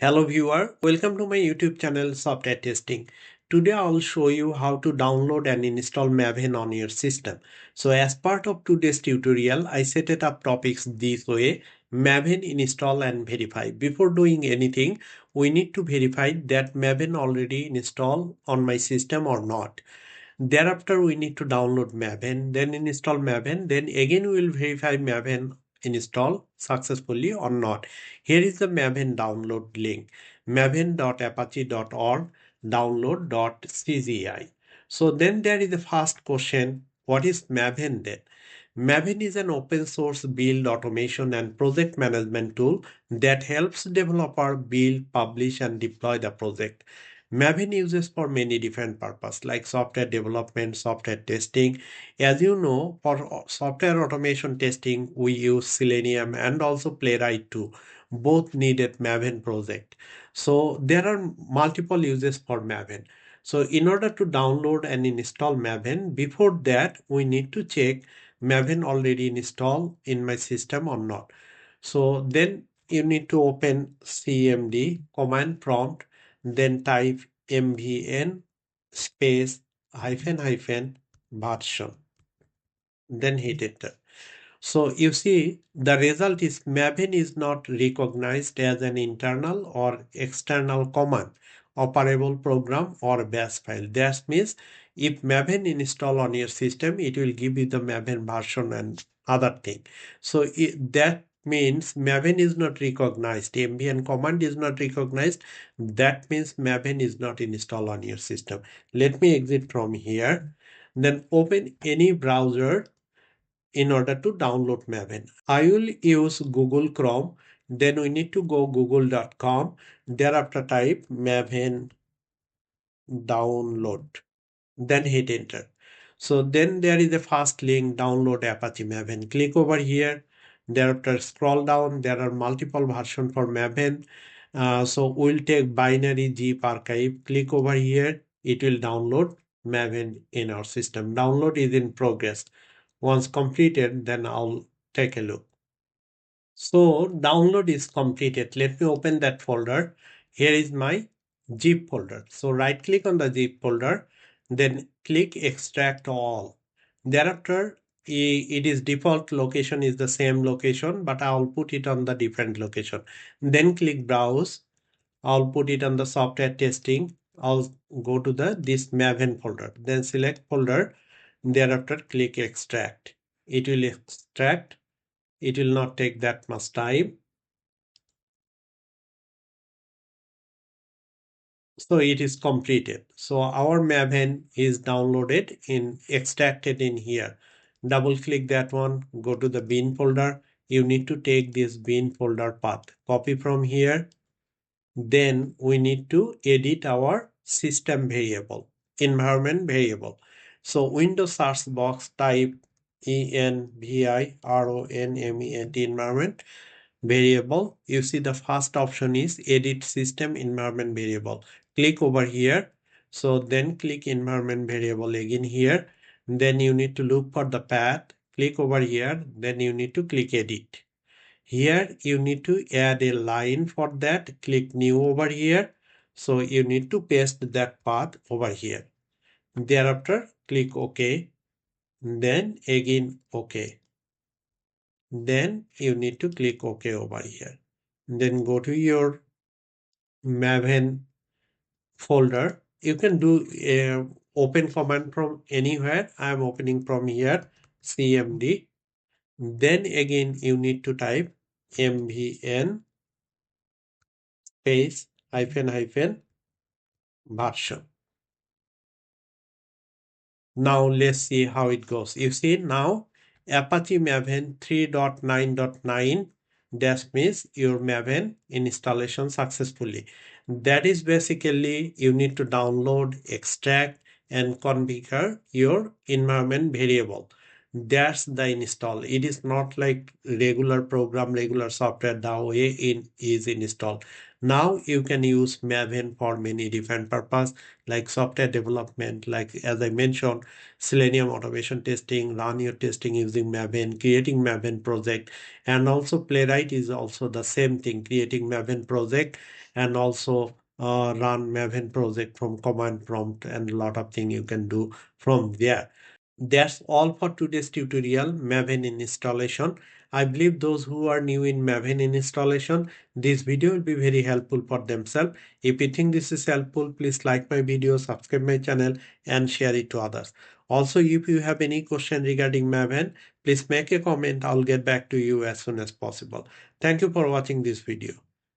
Hello viewer, welcome to my YouTube channel Software Testing. Today I'll show you how to download and install Maven on your system. So as part of today's tutorial, I set it up topics this way: Maven install and verify. Before doing anything, we need to verify that Maven already installed on my system or not. Thereafter, we need to download Maven, then install Maven, then again we will verify Maven install successfully or not. Here is the Maven download link: maven.apache.org download.cgi. So then there is the first question: what is Maven then? Maven is an open source build automation and project management tool that helps developer build, publish, and deploy the project. Maven uses for many different purposes like software development, software testing. As you know, for software automation testing, we use Selenium and also Playwright too. Both needed Maven project. So there are multiple uses for Maven. So in order to download and install Maven, before that, we need to check Maven already installed in my system or not. So then you need to open CMD command prompt, then type mvn space hyphen hyphen version, then hit enter. So you see the result is Maven is not recognized as an internal or external command, operable program or bash file. That means if Maven install on your system, it will give you the Maven version and other thing. So that means Maven is not recognized. MVN command is not recognized. That means Maven is not installed on your system. Let me exit from here. Then open any browser in order to download Maven. I will use Google Chrome. Then we need to go google.com. Thereafter type Maven download. Then hit enter. So then there is a first link: download Apache Maven. Click over here. Thereafter scroll down. There are multiple versions for Maven. So we'll take binary zip archive. Click over here. It will download Maven in our system. Download is in progress. Once completed, then I'll take a look. So download is completed. Let me open that folder. Here is my zip folder. So right click on the zip folder, then click extract all. Thereafter, it is default location is the same location, but I'll put it on the different location. Then click browse. I'll put it on the software testing. I'll go to this Maven folder. Then select folder. Thereafter click extract. It will extract. It will not take that much time. So it is completed. So our Maven is downloaded in extracted in here. Double click that one, go to the bin folder. You need to take this bin folder path, copy from here. Then we need to edit our system variable, environment variable. So Windows search box type environment environment variable. You see the first option is edit system environment variable. Click over here. So then click environment variable again here. Then you need to look for the path. Click over here. Then you need to click edit. Here you need to add a line for that. Click new over here. So you need to paste that path over here. Thereafter click OK. Then again OK. Then you need to click OK over here. Then go to your Maven folder. You can do a open command from anywhere. I am opening from here, cmd. Then again you need to type mvn space hyphen hyphen version. Now let's see how it goes. You see now Apache Maven 3.9.9 dash means your Maven installation successfully. That is basically you need to download, extract, and configure your environment variable. That's the install. It is not like regular program, regular software the way it is installed. Now you can use Maven for many different purposes like software development, like as I mentioned, Selenium automation testing, run your testing using Maven, creating Maven project, and also Playwright is also the same thing, creating Maven project and also run Maven project from command prompt, and a lot of things you can do from there. That's all for today's tutorial, Maven installation. I believe those who are new in Maven installation, this video will be very helpful for themselves. If you think this is helpful, please like my video, subscribe my channel, and share it to others. Also, if you have any question regarding Maven, please make a comment. I'll get back to you as soon as possible. Thank you for watching this video.